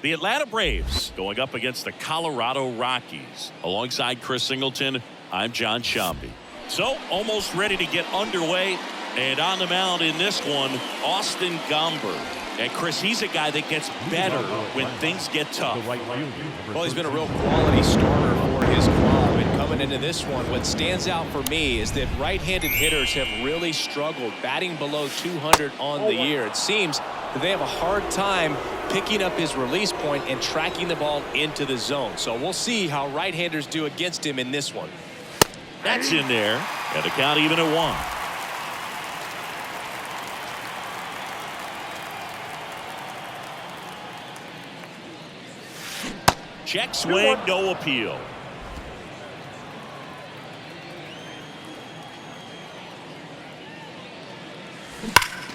The Atlanta Braves going up against the Colorado Rockies. Alongside Chris Singleton, I'm John Shambi. So, almost ready to get underway. And on the mound in this one, Austin Gomber. And Chris, he's a guy that gets better when things get tough. Well, he's been a real quality starter for his club. And coming into this one, what stands out for me is that right-handed hitters have really struggled batting below 200 on the year. It seems that they have a hard time picking up his release point and tracking the ball into the zone. So we'll see how right-handers do against him in this one. That's in there. And the count even at 1. Check swing, no appeal.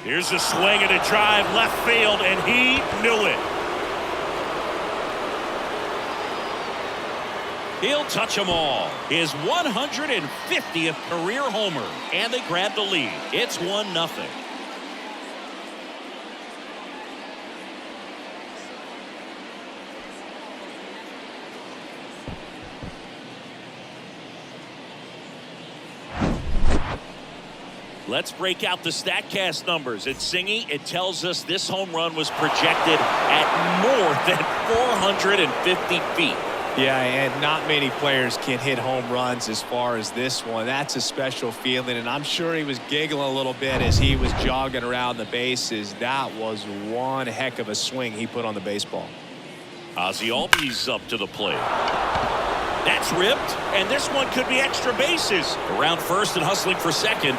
Here's a swing and a drive left field, and he knew it. He'll touch them all. His 150th career homer, and they grab the lead. It's 1-0. Let's break out the StatCast numbers. It's Singy. It tells us this home run was projected at more than 450 feet. Yeah, and not many players can hit home runs as far as this one. That's a special feeling, and I'm sure he was giggling a little bit as he was jogging around the bases. That was one heck of a swing he put on the baseball. Ozzie Albies up to the plate. That's ripped, and this one could be extra bases. Around first and hustling for second.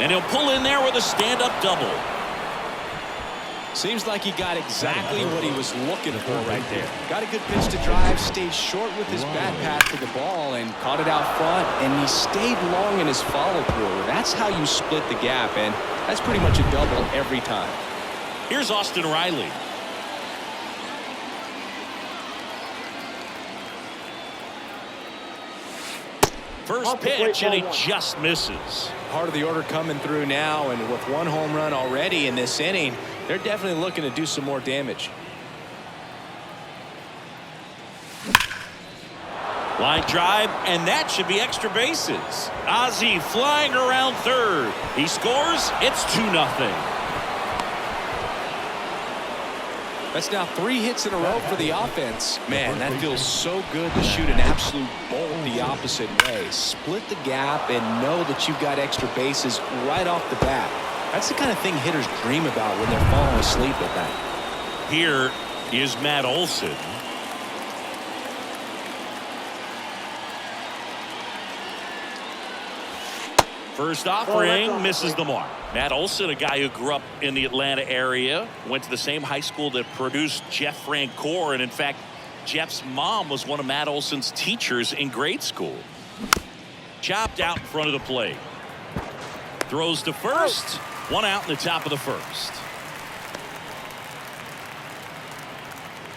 And he'll pull in there with a stand-up double. Seems like he got exactly what he was looking for right there. Got a good pitch to drive, stayed short with his bat path to the ball, and caught it out front, and he stayed long in his follow-through. That's how you split the gap, and that's pretty much a double every time. Here's Austin Riley. First pitch, and he just misses. Part of the order coming through now, and with one home run already in this inning, they're definitely looking to do some more damage. Line drive, and that should be extra bases. Ozzie flying around third. He scores. It's 2-0. That's now 3 hits in a row for the offense. Man, that feels so good to shoot an absolute bolt the opposite way. Split the gap and know that you've got extra bases right off the bat. That's the kind of thing hitters dream about when they're falling asleep at that. Here is Matt Olson. First offering misses the mark. Matt Olson, a guy who grew up in the Atlanta area, went to the same high school that produced Jeff Francoeur, and in fact, Jeff's mom was one of Matt Olson's teachers in grade school. Chopped out in front of the plate. Throws to first. 1 out in the top of the first.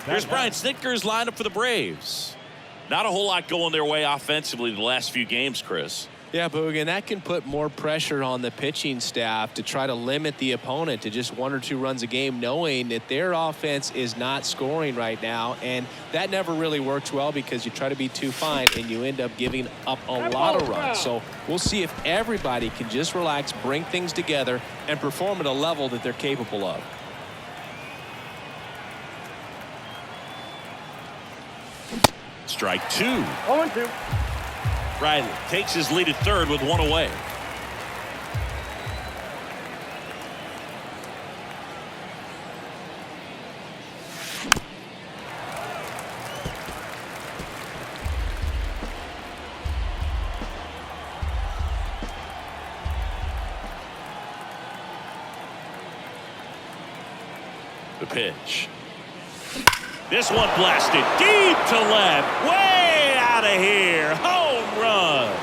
Here's Brian Snitker's lineup for the Braves. Not a whole lot going their way offensively the last few games, Chris. Yeah, Boog, and that can put more pressure on the pitching staff to try to limit the opponent to just 1 or 2 runs a game, knowing that their offense is not scoring right now. And that never really works well because you try to be too fine and you end up giving up a lot of runs. So we'll see if everybody can just relax, bring things together, and perform at a level that they're capable of. Strike 2. 0-2. Riley takes his lead at third with 1 away. The pitch. This one blasted deep to left. Way out of here. Home run.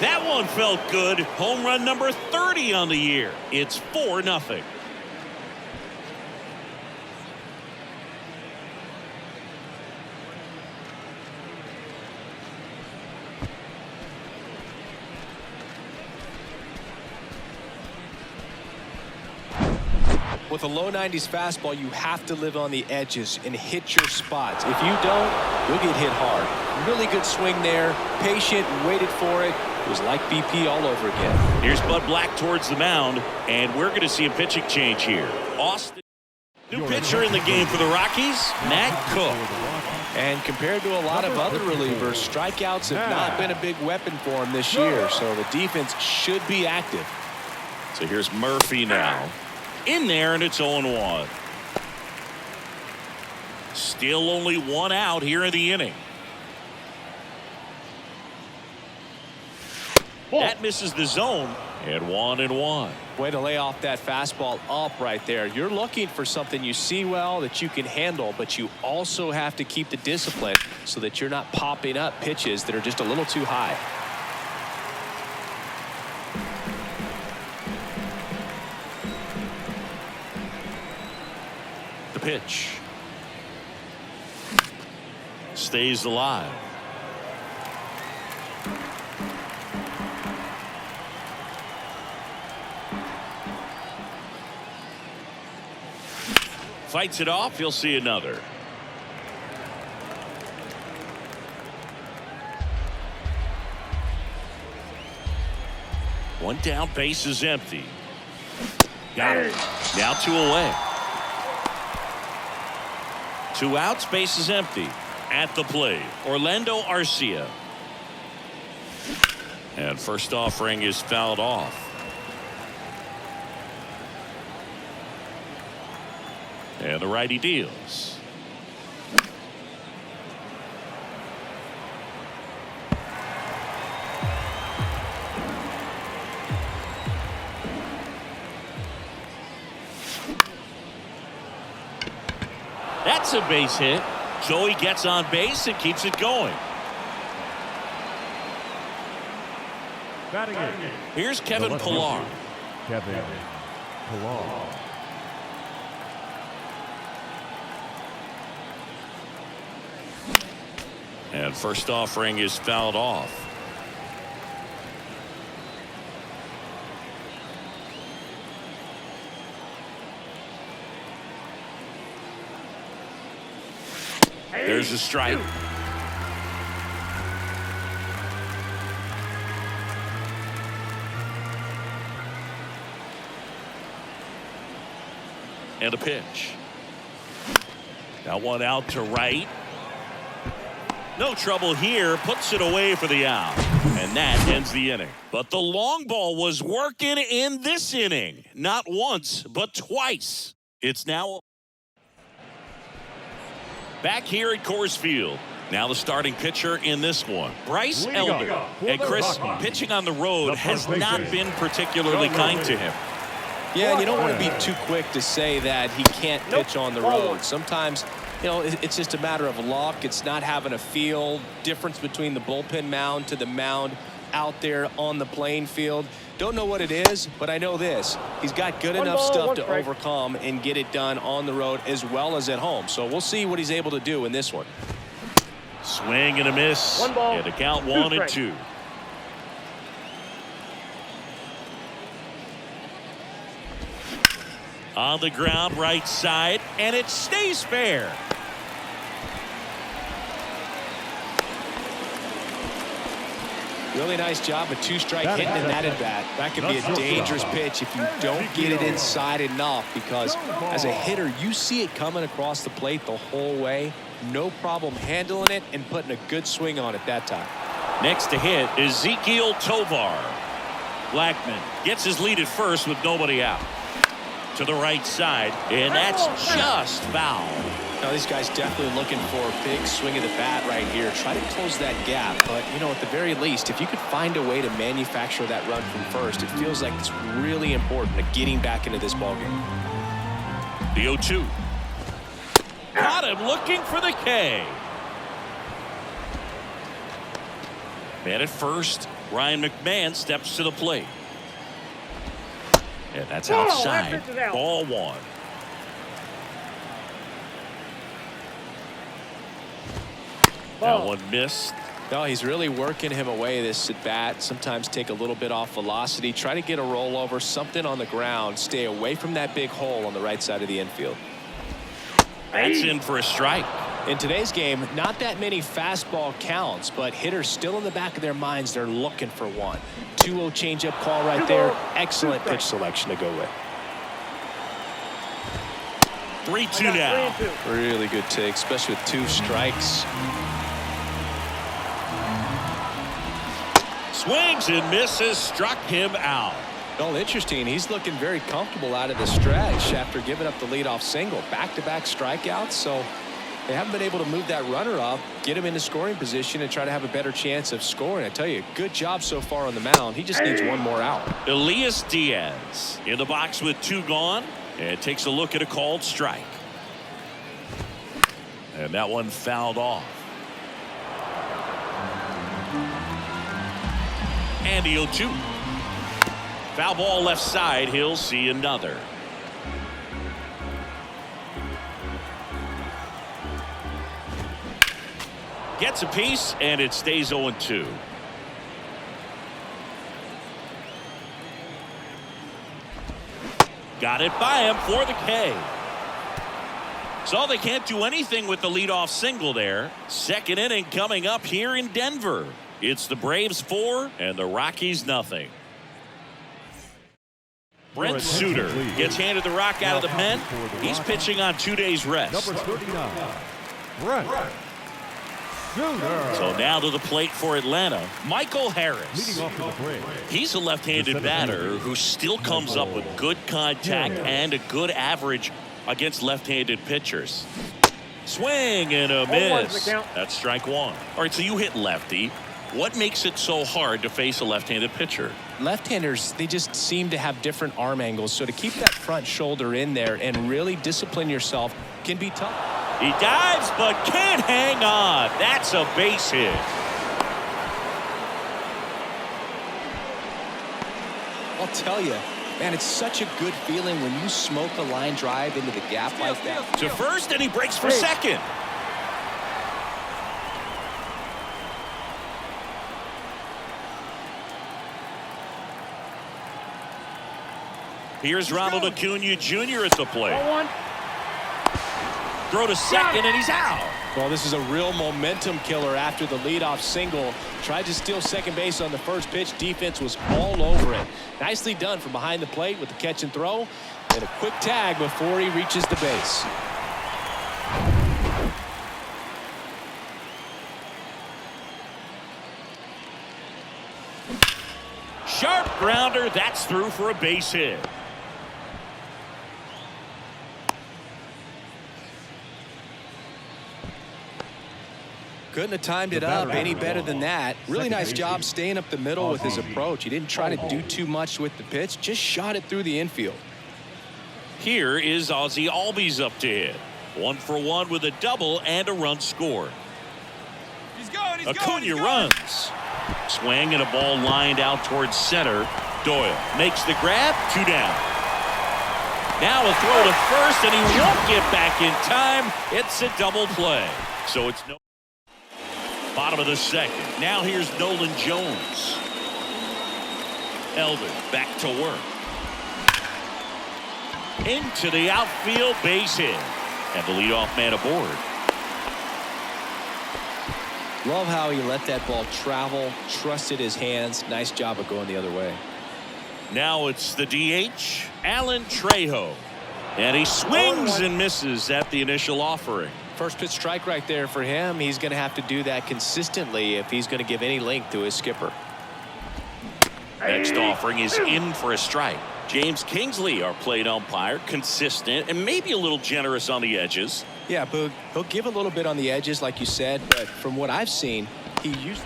That one felt good. Home run number 30 on the year. It's 4-0. With a low 90s fastball, you have to live on the edges and hit your spots. If you don't, you'll get hit hard. Really good swing there. Patient, waited for it. It was like BP all over again. Here's Bud Black towards the mound, and we're going to see a pitching change here. Austin, new pitcher in the game for the Rockies, Matt Cook. And compared to a lot of other relievers, strikeouts have not been a big weapon for him this year, so the defense should be active. So here's Murphy now. In there, and it's 0-1. Still only one out here in the inning. That misses the zone, and 1-1. Way to lay off that fastball up right there. You're looking for something you see well that you can handle, but you also have to keep the discipline so that you're not popping up pitches that are just a little too high. The pitch. Stays alive. Fights it off. He'll see another. One down, base is empty. Got it. Now 2 away. 2 outs, base is empty. At the plate, Orlando Arcia. And first offering is fouled off. And the righty deals. That's a base hit. Joey gets on base and keeps it going. Here's Kevin Pillar. Kevin Pillar. And first offering is fouled off. There's a strike. And a pitch. Now one out to right. No trouble here. Puts it away for the out. And that ends the inning. But the long ball was working in this inning. Not once, but twice. It's now back here at Coors Field. Now the starting pitcher in this one, Bryce Elder. And Chris, pitching on the road has not been particularly kind to him. Yeah, and you don't want to be too quick to say that he can't pitch on the road. Sometimes, you know, it's just a matter of luck. It's not having a feel. Difference between the bullpen mound to the mound out there on the playing field. Don't know what it is, but I know this. He's got good enough stuff to overcome and get it done on the road as well as at home. So we'll see what he's able to do in this one. Swing and a miss. And a count 1-2. On the ground, right side, and it stays fair. Really nice job, a 2-strike hitting in that at bat. That could be a dangerous pitch if you don't get it inside enough, because as a hitter, you see it coming across the plate the whole way. No problem handling it and putting a good swing on it that time. Next to hit is Ezekiel Tovar. Blackman gets his lead at first with nobody out. To the right side, and that's just foul. Now these guys definitely looking for a big swing of the bat right here. Try to close that gap, but you know, at the very least, if you could find a way to manufacture that run from first, it feels like it's really important to getting back into this ballgame. The 0-2. Got him looking for the K. Man at first, Ryan McMahon steps to the plate. And that's outside. Ball 1. That one missed. No, he's really working him away this at bat. Sometimes take a little bit off velocity. Try to get a rollover, something on the ground. Stay away from that big hole on the right side of the infield. That's in for a strike. In today's game, not that many fastball counts, but hitters still in the back of their minds, they're looking for one. 2-0 changeup call right there. Excellent pitch selection to go with. 3-2 now. Really good take, especially with 2 strikes. Swings and misses, struck him out. Well, interesting. He's looking very comfortable out of the stretch after giving up the leadoff single. Back-to-back strikeouts, so they haven't been able to move that runner up, get him into scoring position, and try to have a better chance of scoring. I tell you, good job so far on the mound. He just needs one more out. Elias Diaz in the box with 2 gone, and takes a look at a called strike. And that one fouled off. And the 0-2. Foul ball left side. He'll see another. Gets a piece, and it stays 0-2. Got it by him for the K. So they can't do anything with the leadoff single there. Second inning coming up here in Denver. It's the Braves 4 and the Rockies nothing. Brent Suter gets handed the rock out of the pen. He's pitching on 2 days rest. Number 39, Brent Suter. So now to the plate for Atlanta, Michael Harris. Leading off for the Braves. He's a left-handed batter who still comes up with good contact and a good average against left-handed pitchers. Swing and a miss. That's strike 1. All right, so you hit lefty. What makes it so hard to face a left-handed pitcher? Left-handers, they just seem to have different arm angles, so to keep that front shoulder in there and really discipline yourself can be tough. He dives but can't hang on. That's a base hit. I'll tell you, man, it's such a good feeling when you smoke a line drive into the gap like that. To first, and he breaks for second. Here's Ronald Acuna Jr. at the plate. Throw to second, and he's out. Well, this is a real momentum killer after the leadoff single. Tried to steal second base on the first pitch. Defense was all over it. Nicely done from behind the plate with the catch and throw. And a quick tag before he reaches the base. Sharp grounder. That's through for a base hit. Couldn't have timed it up any better than that. Really nice job staying up the middle with his approach. He didn't try to do too much with the pitch, just shot it through the infield. Here is Ozzie Albies up to hit. 1 for 1 with a double and a run scored. Acuna runs. Swing and a ball lined out towards center. Doyle makes the grab. 2 down. Now a throw to first, and he won't get back in time. It's a double play. So it's no. Bottom of the second. Now here's Nolan Jones. Elder back to work. Into the outfield, base hit. And the leadoff man aboard. Love how he let that ball travel, trusted his hands. Nice job of going the other way. Now it's the DH, Alan Trejo. And he swings and misses at the initial offering. First pitch strike right there for him. He's going to have to do that consistently if he's going to give any length to his skipper. Next offering is in for a strike. James Kingsley, our plate umpire, consistent and maybe a little generous on the edges. Yeah, Boog, he'll give a little bit on the edges, like you said, but from what I've seen, he used.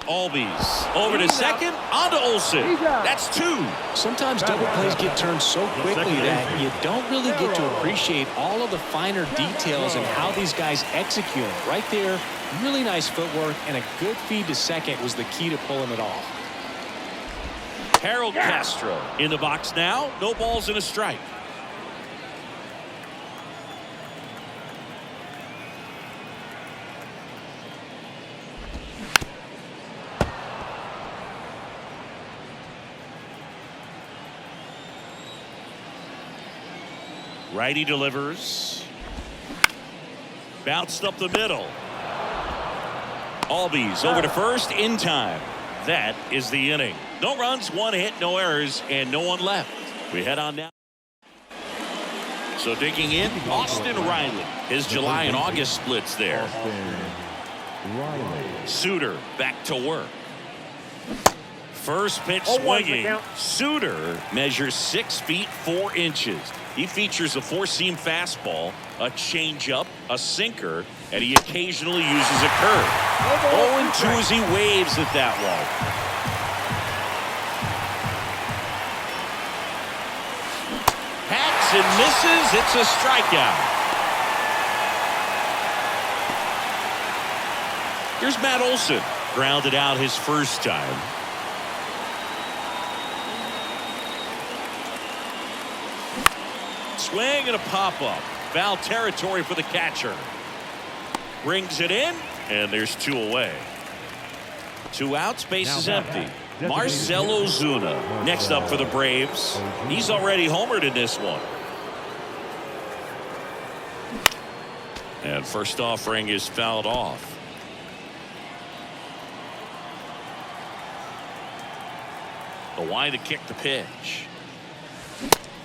Albies over to second, on to Olsen. That's 2. Sometimes double plays get turned so quickly that you don't really get to appreciate all of the finer details and how these guys execute. Right there, really nice footwork, and a good feed to second was the key to pulling it off. Harold Castro in the box now. No balls and a strike. Righty delivers. Bounced up the middle. Albies over to first in time. That is the inning. No runs, 1 hit, no errors, and no one left. We head on now. So digging in, Austin Riley. His July and August splits there. Suter back to work. First pitch swinging. Suter measures 6 feet 4 inches. He features a 4-seam fastball, a changeup, a sinker, and he occasionally uses a curve. 0-2 as he waves at that one. Hacks and misses. It's a strikeout. Here's Matt Olson. Grounded out his first time. Swing and a pop-up. Foul territory for the catcher. Brings it in, and there's 2 away. 2 outs, base is empty. Marcell Ozuna next up for the Braves. He's already homered in this one. And first offering is fouled off. The wide to kick the pitch.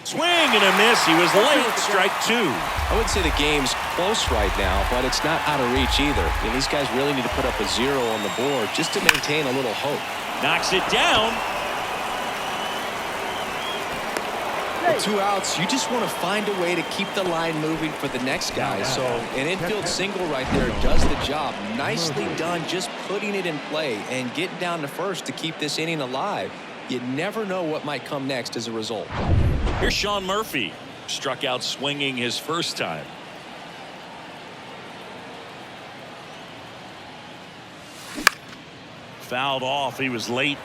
Swing and a miss. He was late. Strike 2. I would say the game's close right now, but it's not out of reach either. I mean, these guys really need to put up a 0 on the board just to maintain a little hope. Knocks it down. With 2 outs, you just want to find a way to keep the line moving for the next guy. So an infield single right there does the job. Nicely done, just putting it in play and getting down to first to keep this inning alive. You never know what might come next as a result. Here's Sean Murphy. Struck out swinging his first time. Fouled off. He was late.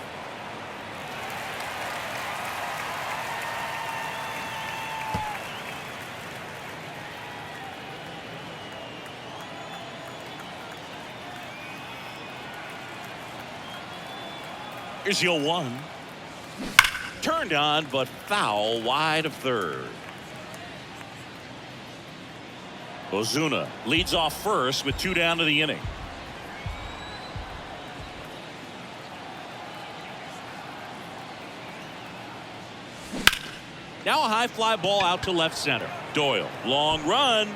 Here's the 0-1. Turned on, but foul wide of third. Ozuna leads off first with 2 down to the inning. Now a high fly ball out to left center. Doyle, long run.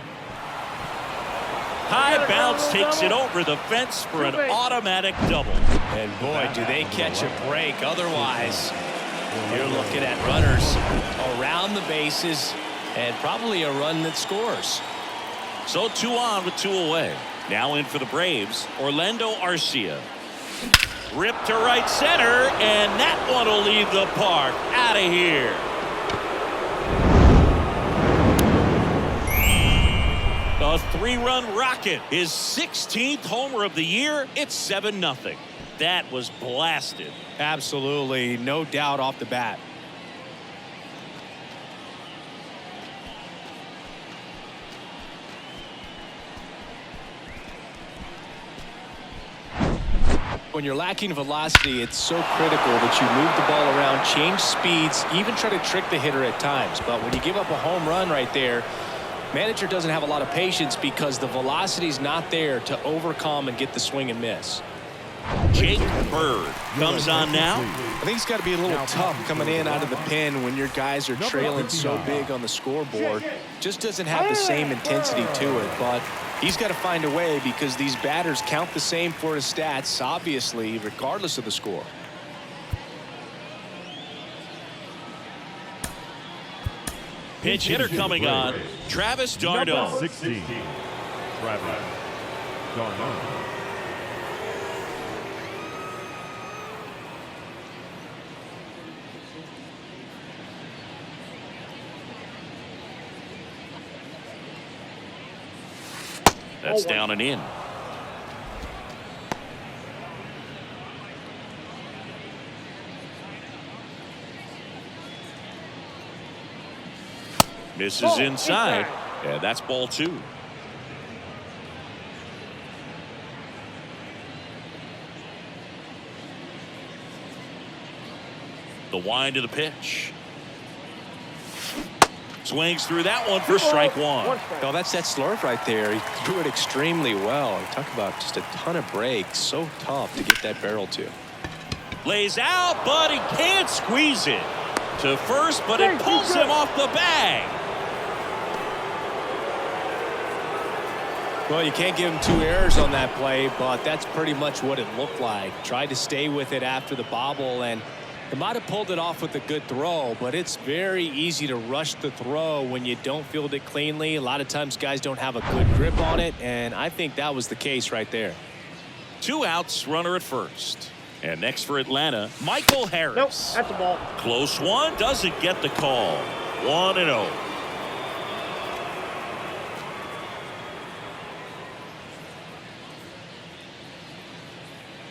High bounce takes it over the fence for an automatic double. And boy, do they catch a break. Otherwise, you're looking at runners around the bases and probably a run that scores. So 2 on with 2 away. Now in for the Braves, Orlando Arcia. Ripped to right center, and that one will leave the park. Out of here. A 3-run rocket. His 16th homer of the year. It's 7-0. That was blasted. Absolutely, no doubt off the bat. When you're lacking velocity, it's so critical that you move the ball around, change speeds, even try to trick the hitter at times. But when you give up a home run right there, manager doesn't have a lot of patience because the velocity's not there to overcome and get the swing and miss. Jake Bird comes on now. I think it's got to be a little tough coming in out of the pen when your guys are trailing so big on the scoreboard. Just doesn't have the same intensity to it, but he's got to find a way because these batters count the same for his stats, obviously, regardless of the score. Pinch hitter coming on, Travis d'Arnaud. 16, Travis d'Arnaud. That's down and in. Misses inside. Yeah, that's ball 2. The wind of the pitch. Swings through that one for strike one. Oh, that's that slurve right there. He threw it extremely well. Talk about just a ton of breaks. So tough to get that barrel to. Lays out, but he can't squeeze it to first, but it pulls him off the bag. Well, you can't give him 2 errors on that play, but that's pretty much what it looked like. Tried to stay with it after the bobble, and he might have pulled it off with a good throw, but it's very easy to rush the throw when you don't field it cleanly. A lot of times guys don't have a good grip on it, and I think that was the case right there. 2 outs, runner at first. And next for Atlanta, Michael Harris. Nope, that's a ball. Close one, doesn't get the call. 1-0.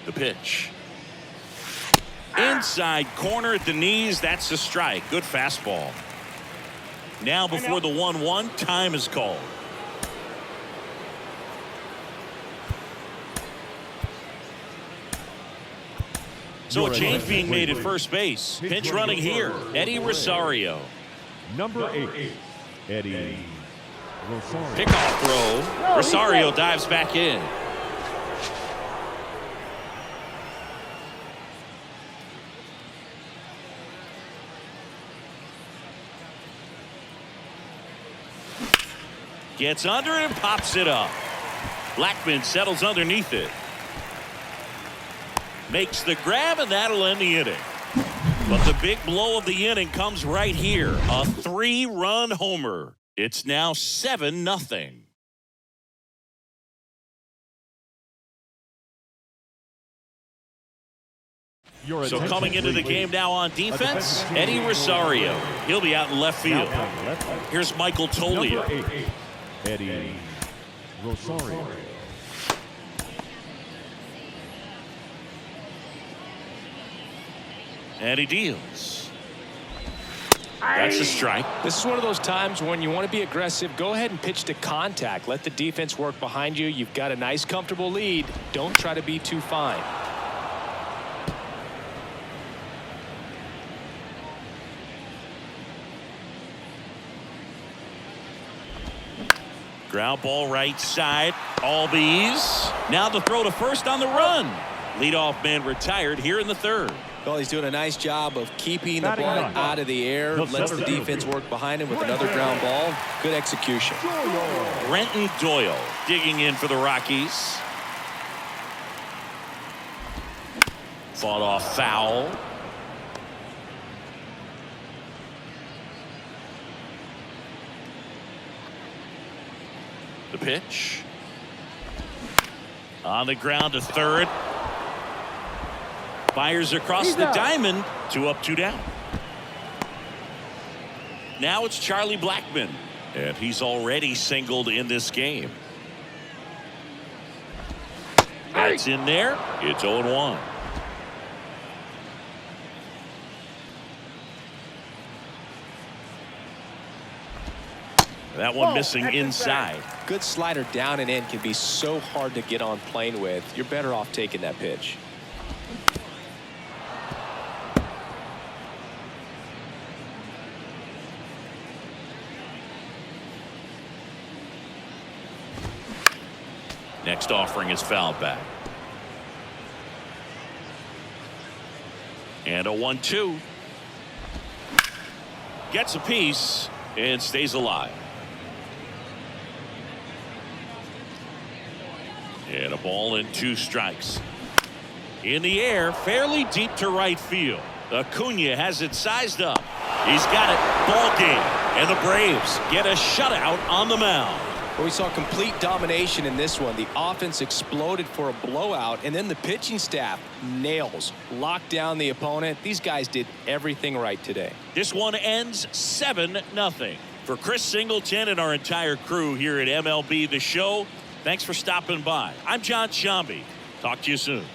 The pitch. Inside corner at the knees. That's a strike. Good fastball. Now before the 1-1, time is called. So a change being made at first base. Pinch running here, Eddie Rosario. Number 8, Eddie Rosario. Pickoff throw. Rosario dives back in. Gets under it and pops it up. Blackman settles underneath it. Makes the grab, and that'll end the inning. But the big blow of the inning comes right here. A 3-run homer. It's now 7-0. So coming into the game now on defense, Eddie Rosario. He'll be out in left field. Here's Michael Toglia. Number 8, Eddie Rosario. And he deals. That's a strike. This is one of those times when you want to be aggressive. Go ahead and pitch to contact. Let the defense work behind you. You've got a nice, comfortable lead. Don't try to be too fine. Ground ball right side. Albies. Now the throw to first on the run. Leadoff man retired here in the 3rd. Well, he's doing a nice job of keeping the ball out of the air. Lets the defense work behind him with another ground ball. Good execution. Brenton Doyle digging in for the Rockies. Fought off foul. The pitch. On the ground to third. Fires across the diamond. 2 up, 2 down. Now it's Charlie Blackman, and he's already singled in this game. That's in there. It's 0-1. That one missing inside. Good slider down and in can be so hard to get on plane with. You're better off taking that pitch. Next offering is fouled back. And a 1-2. Gets a piece and stays alive. And a ball and 2 strikes. In the air, fairly deep to right field. Acuna has it sized up. He's got it. Ball game. And the Braves get a shutout on the mound. Well, we saw complete domination in this one. The offense exploded for a blowout, and then the pitching staff nails, locked down the opponent. These guys did everything right today. This one ends 7-0. For Chris Singleton and our entire crew here at MLB The Show, thanks for stopping by. I'm John Shambi. Talk to you soon.